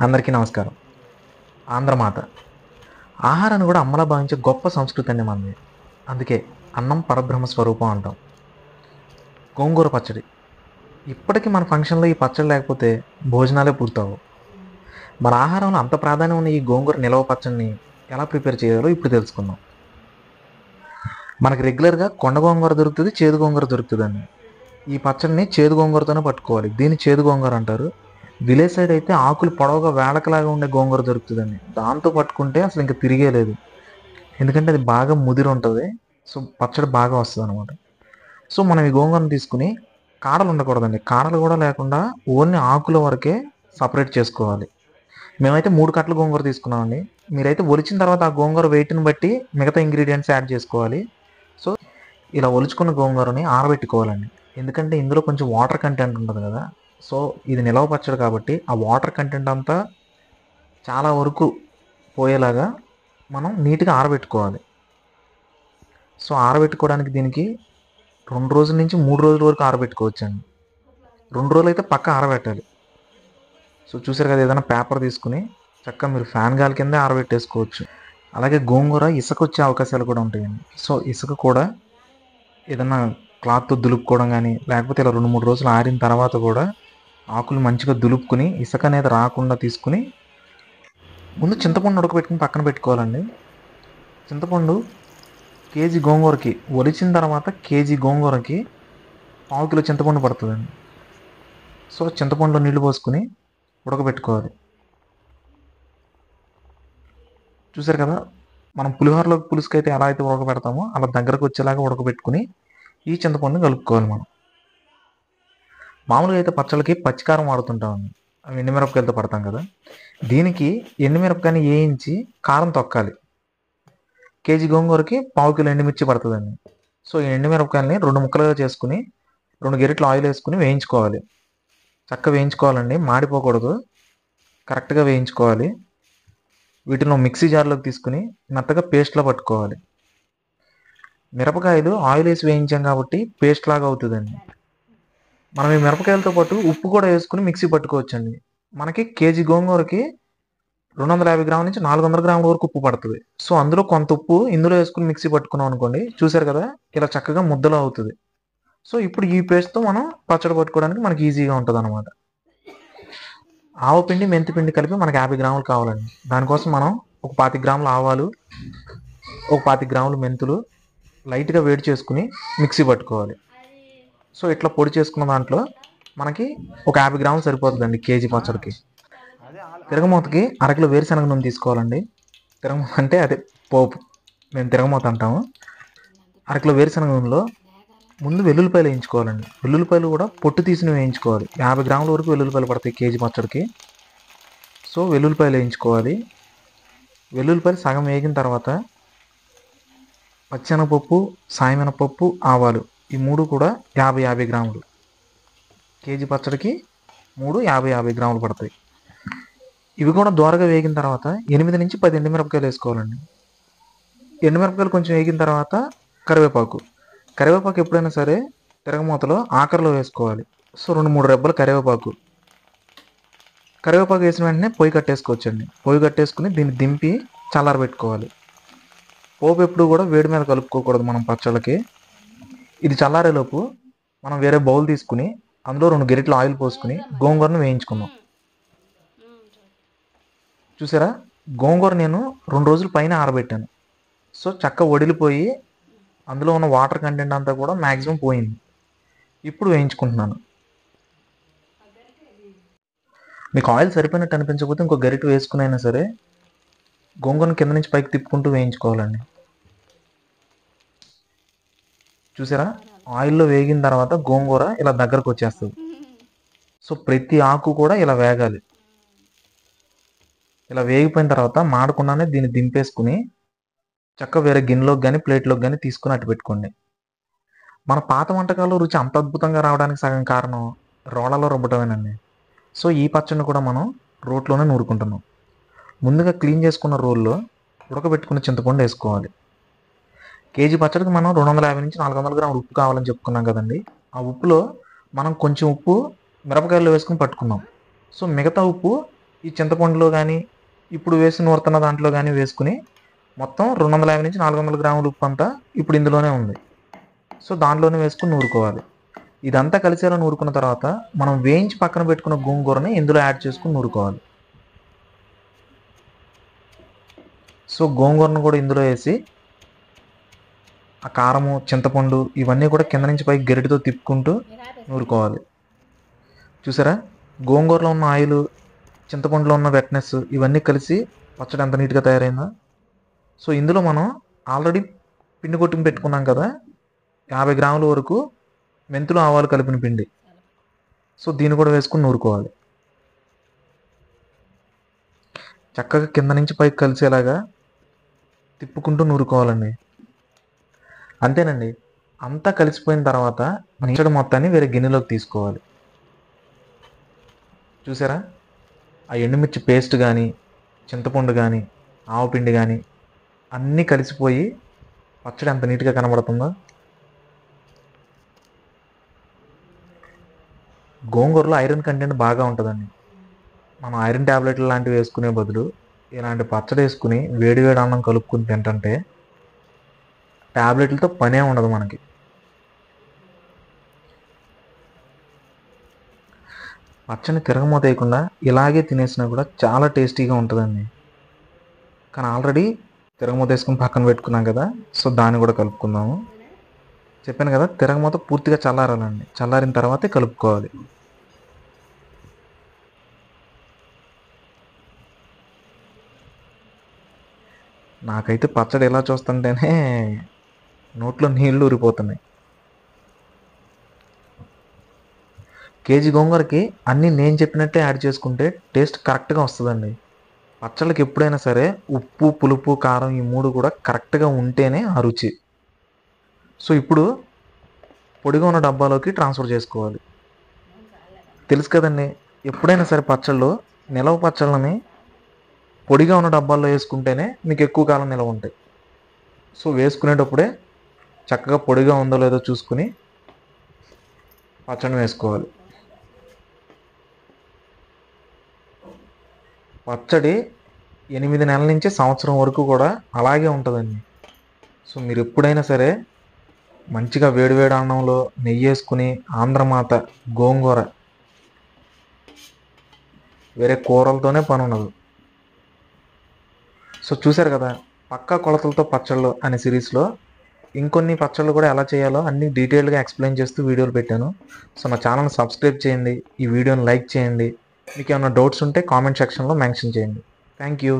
అందరికీ నమస్కారం. ఆంధ్రమాత ఆహారాన్ని కూడా అమ్మలా భావించే గొప్ప సంస్కృతి అండి మనది. అందుకే అన్నం పరబ్రహ్మ స్వరూపం అంటాం. గోంగూర పచ్చడి ఇప్పటికీ మన ఫంక్షన్లో ఈ పచ్చడి లేకపోతే భోజనాలే పూర్తవు. మన ఆహారంలో అంత ప్రాధాన్యం ఉన్న ఈ గోంగూర నిలవ పచ్చడిని ఎలా ప్రిపేర్ చేయాలో ఇప్పుడు తెలుసుకుందాం. మనకి రెగ్యులర్గా కొండ గోంగూర దొరుకుతుంది, చేదు గోంగూర దొరుకుతుందండి. ఈ పచ్చడిని చేదు గోంగూరతోనే పట్టుకోవాలి. దీన్ని చేదు గోంగూర అంటారు. విలేజ్ సైడ్ అయితే ఆకులు పొడవుగా వేళకలాగా ఉండే గోంగూర దొరుకుతుందండి. దాంతో పట్టుకుంటే అసలు ఇంకా తిరిగే లేదు. ఎందుకంటే అది బాగా ముదిరి ఉంటుంది. సో పచ్చడి బాగా వస్తుంది అనమాట. సో మనం ఈ గోంగూరను తీసుకుని కాడలు ఉండకూడదండి. కాడలు కూడా లేకుండా ఓన్లీ ఆకుల వరకే సపరేట్ చేసుకోవాలి. మేమైతే 3 కట్టల గోంగూర తీసుకున్నామండి. మీరైతే ఒలిచిన తర్వాత ఆ గోంగూర వెయిట్ని బట్టి మిగతా ఇంగ్రీడియంట్స్ యాడ్ చేసుకోవాలి. సో ఇలా ఒలుచుకున్న గోంగూరని ఆరబెట్టుకోవాలండి. ఎందుకంటే ఇందులో కొంచెం వాటర్ కంటెంట్ ఉంటుంది కదా. సో ఇది నిలవ పచ్చడి కాబట్టి ఆ వాటర్ కంటెంట్ అంతా చాలా వరకు పోయేలాగా మనం నీట్గా ఆరబెట్టుకోవాలి. సో ఆరబెట్టుకోవడానికి దీనికి 2 రోజుల నుంచి 3 రోజుల వరకు ఆరబెట్టుకోవచ్చండి. 2 రోజులు అయితే పక్క ఆరబెట్టాలి. సో చూసారు కదా, ఏదైనా పేపర్ తీసుకుని చక్కగా మీరు ఫ్యాన్ గాలి కిందే ఆరబెట్టేసుకోవచ్చు. అలాగే గోంగూర ఇసుక వచ్చే అవకాశాలు కూడా ఉంటాయండి. సో ఇసుక కూడా ఏదన్నా క్లాత్తో దులుపుకోవడం కానీ, లేకపోతే ఇలా 2-3 రోజులు ఆరిన తర్వాత కూడా ఆకులు మంచిగా దులుపుకుని ఇసుక అనేది రాకుండా తీసుకుని ముందు చింతపండు ఉడకబెట్టుకుని పక్కన పెట్టుకోవాలండి. చింతపండు కేజీ గోంగూరకి ఒలిచిన తర్వాత కేజీ గోంగూరకి 1/4 కిలో చింతపండు పడుతుందండి. సో చింతపండులో నీళ్లు పోసుకుని ఉడకబెట్టుకోవాలి. చూసారు కదా, మనం పులిహోరలో పులుసుకైతే ఎలా అయితే ఉడకబెడతామో అలా దగ్గరకు వచ్చేలాగా ఉడకబెట్టుకుని ఈ చింతపండుని కలుపుకోవాలి. మనం మామూలుగా అయితే పచ్చళ్ళకి పచ్చికారం వాడుతుంటామండి. అవి ఎండుమిరపకాయలతో పడతాం కదా. దీనికి ఎండుమిరపకాయని వేయించి కారం తొక్కాలి. కేజీ గోంగూరకి 1/4 కిలో ఎండుమిర్చి పడుతుందండి. సో ఈ ఎండుమిరపకాయలని 2 ముక్కలుగా చేసుకుని 2 గరిటెలు ఆయిల్ వేసుకుని వేయించుకోవాలి. చక్కగా వేయించుకోవాలండి, మాడిపోకూడదు. కరెక్ట్గా వేయించుకోవాలి. వీటిని మిక్సీ జార్లోకి తీసుకుని మెత్తగా పేస్ట్లా పట్టుకోవాలి. మిరపకాయలు ఆయిల్ వేసి వేయించాం కాబట్టి పేస్ట్ లాగా అవుతుందండి. మనం ఈ మిరపకాయలతో పాటు ఉప్పు కూడా వేసుకుని మిక్సీ పట్టుకోవచ్చండి. మనకి కేజీ గోంగూరకి 250 గ్రాముల నుంచి 400 గ్రాముల వరకు ఉప్పు పడుతుంది. సో అందులో కొంత ఉప్పు ఇందులో వేసుకుని మిక్సీ పట్టుకున్నాం అనుకోండి, చూసారు కదా, ఇలా చక్కగా ముద్దలో అవుతుంది. సో ఇప్పుడు ఈ పేస్ట్తో మనం పచ్చడి పట్టుకోవడానికి మనకి ఈజీగా ఉంటుంది అనమాట. ఆవపిండి మెంతిపిండి కలిపి మనకి 50 గ్రాములు కావాలండి. దానికోసం మనం ఒక 25 గ్రాముల ఆవాలు, ఒక 25 గ్రాములు మెంతులు లైట్గా వేడి చేసుకుని మిక్సీ పట్టుకోవాలి. సో ఇట్లా పొడి చేసుకున్న దాంట్లో మనకి ఒక 50 గ్రాములు సరిపోతుందండి కేజీ పచ్చడికి. తిరగమూతకి 1/2 కిలో వేరుశనగ నూనె తీసుకోవాలండి. తిరగమూత అంటే అదే పోపు, మేము తిరగమూత అంటాము. 1/2 కిలో వేరుశనగ నూనెలో ముందు వెల్లుల్లిపాయలు వేయించుకోవాలండి. వెల్లుల్లిపాయలు కూడా పొట్టు తీసుకుని వేయించుకోవాలి. 50 గ్రాముల వరకు వెల్లుల్లిపాయలు పడతాయి కేజీ పచ్చడికి. సో వెల్లుల్లిపాయలు వేయించుకోవాలి. వెల్లుల్లిపాయలు సగం వేగిన తర్వాత పచ్చెనగపప్పు, సాయమినపప్పు, ఆవాలు ఈ 3 కూడా 50 గ్రాములు. కేజీ పచ్చడికి 3 50 గ్రాములు పడతాయి. ఇవి కూడా దోరగా వేగిన తర్వాత 8 నుంచి 10 ఎండుమిరపకాయలు వేసుకోవాలండి. ఎండుమిరపకాయలు కొంచెం వేగిన తర్వాత కరివేపాకు ఎప్పుడైనా సరే తిరగమూతలో ఆఖరిలో వేసుకోవాలి. సో 2-3 రెబ్బలు కరివేపాకు వేసిన వెంటనే పొయ్యి కట్టేసుకోవచ్చండి. పొయ్యి కట్టేసుకుని దీన్ని దింపి చల్లారబెట్టుకోవాలి. పోపు ఎప్పుడు కూడా వేడి మీద కలుపుకోకూడదు మనం పచ్చళ్ళకి. ఇది చల్లారేలోపు మనం వేరే బౌల్ తీసుకుని అందులో 2 గరిటెలు ఆయిల్ పోసుకుని గోంగూరను వేయించుకుందాం. చూసారా, గోంగూర నేను 2 రోజుల పైన ఆరబెట్టాను. సో చక్కగా వడిలిపోయి అందులో ఉన్న వాటర్ కంటెంట్ అంతా కూడా మ్యాక్సిమం పోయింది. ఇప్పుడు వేయించుకుంటున్నాను. మీకు ఆయిల్ సరిపోయినట్టు అనిపించకపోతే ఇంకో గరిటె వేసుకుని అయినా సరే గోంగూరను కింద నుంచి పైకి తిప్పుకుంటూ వేయించుకోవాలండి. చూసారా, ఆయిల్లో వేగిన తర్వాత గోంగూర ఇలా దగ్గరకు వచ్చేస్తుంది. సో ప్రతి ఆకు కూడా ఇలా వేగాలి. ఇలా వేగిపోయిన తర్వాత మాడకుండానే దీన్ని దింపేసుకుని చక్కగా వేరే గిన్నెలోకి కానీ ప్లేట్లోకి కానీ తీసుకుని అట్టు పెట్టుకోండి. మన పాత వంటకాల్లో రుచి అంత అద్భుతంగా రావడానికి సగం కారణం రోళ్ళలో రుబ్బటమేనండి. సో ఈ పచ్చడిని కూడా మనం రోట్లోనే నూరుకుంటున్నాం. ముందుగా క్లీన్ చేసుకున్న రోల్లో ఉడకబెట్టుకున్న చింతపండు వేసుకోవాలి. కేజీ పచ్చడికి మనం 250 నుంచి 400 గ్రాములు ఉప్పు కావాలని చెప్పుకున్నాం కదండి. ఆ ఉప్పులో మనం కొంచెం ఉప్పు మిరపకాయల్లో వేసుకుని పట్టుకున్నాం. సో మిగతా ఉప్పు ఈ చింతపండులో కానీ ఇప్పుడు వేసి నూరుతున్న దాంట్లో కానీ వేసుకుని మొత్తం 250 నుంచి 400 గ్రాముల ఉప్పు అంతా ఇప్పుడు ఇందులోనే ఉంది. సో దాంట్లోనే వేసుకుని నూరుకోవాలి. ఇదంతా కలిసేలా నూరుకున్న తర్వాత మనం వేయించి పక్కన పెట్టుకున్న గోంగూరని ఇందులో యాడ్ చేసుకుని నూరుకోవాలి. సో గోంగూరను కూడా ఇందులో వేసి ఆ కారము, చింతపండు ఇవన్నీ కూడా కింద నుంచి పైకి గరిటెతో తిప్పుకుంటూ నూరుకోవాలి. చూసారా, గోంగూరలో ఉన్న ఆయిల్, చింతపండులో ఉన్న వెట్నెస్ ఇవన్నీ కలిసి పచ్చడి ఎంత నీట్గా తయారైందో. సో ఇందులో మనం ఆల్రెడీ పిండి కొట్టుకుని పెట్టుకున్నాం కదా, 50 గ్రాముల వరకు మెంతులు, ఆవాలు కలిపిన పిండి. సో దీన్ని కూడా వేసుకుని నూరుకోవాలి. చక్కగా కింద నుంచి పైకి కలిసేలాగా తిప్పుకుంటూ నూరుకోవాలండి. అంతేనండి. అంతా కలిసిపోయిన తర్వాత పచ్చడి మొత్తాన్ని వేరే గిన్నెలోకి తీసుకోవాలి. చూసారా, ఆ ఎండుమిర్చి పేస్ట్ కానీ, చింతపండు కానీ, ఆవపిండి కానీ అన్నీ కలిసిపోయి పచ్చడి ఎంత నీట్గా కనబడుతుందో. గోంగూరలో ఐరన్ కంటెంట్ బాగా ఉంటుందండి. మనం ఐరన్ ట్యాబ్లెట్లు లాంటివి వేసుకునే బదులు ఇలాంటి పచ్చడి వేసుకుని వేడి వేడి అన్నం కలుపుకుని తింటుంటే ట్యాబ్లెట్లతో పనే ఉండదు మనకి. పచ్చని తిరగమూత వేయకుండా ఇలాగే తినేసినా కూడా చాలా టేస్టీగా ఉంటుందండి. కానీ ఆల్రెడీ తిరగమూత వేసుకుని పక్కన పెట్టుకున్నాం కదా, సో దాన్ని కూడా కలుపుకుందాము. చెప్పాను కదా, తిరగమూత పూర్తిగా చల్లారాలండి. చల్లారిన తర్వాతే కలుపుకోవాలి. నాకైతే పచ్చడి ఎలా చూస్తుంటేనే నోట్లో నీళ్లు ఊరిపోతున్నాయి. కేజీ గోంగూరకి అన్నీ నేను చెప్పినట్టే యాడ్ చేసుకుంటే టేస్ట్ కరెక్ట్గా వస్తుందండి. పచ్చళ్ళకి ఎప్పుడైనా సరే ఉప్పు, పులుపు, కారం ఈ 3 కూడా కరెక్ట్గా ఉంటేనే ఆ రుచి. సో ఇప్పుడు పొడిగా ఉన్న డబ్బాలోకి ట్రాన్స్ఫర్ చేసుకోవాలి. తెలుసు కదండి, ఎప్పుడైనా సరే పచ్చళ్ళు, నిలవ పచ్చళ్ళని పొడిగా ఉన్న డబ్బాల్లో వేసుకుంటేనే మీకు ఎక్కువ కాలం నిలవ ఉంటాయి. సో వేసుకునేటప్పుడే చక్కగా పొడిగా ఉందో లేదో చూసుకుని పచ్చడిని వేసుకోవాలి. పచ్చడి 8 నెలల నుంచి సంవత్సరం వరకు కూడా అలాగే ఉంటుందండి. సో మీరు ఎప్పుడైనా సరే మంచిగా వేడివేడి అన్నంలో నెయ్యి వేసుకుని ఆంధ్రమాత గోంగూర, వేరే కూరలతోనే పని ఉండదు. సో చూశారు కదా, పక్కా కొలతలతో పచ్చళ్ళు అనే సిరీస్లో ఇంకొన్ని పచ్చళ్ళు కూడా ఎలా చేయాలో అన్ని డీటెయిల్గా ఎక్స్ప్లెయిన్ చేస్తూ వీడియోలు పెట్టాను. సో నా ఛానల్ని సబ్స్క్రైబ్ చేయండి, ఈ వీడియోని లైక్ చేయండి. మీకు ఏమైనా డౌట్స్ ఉంటే కామెంట్ సెక్షన్లో మెన్షన్ చేయండి. Thank you.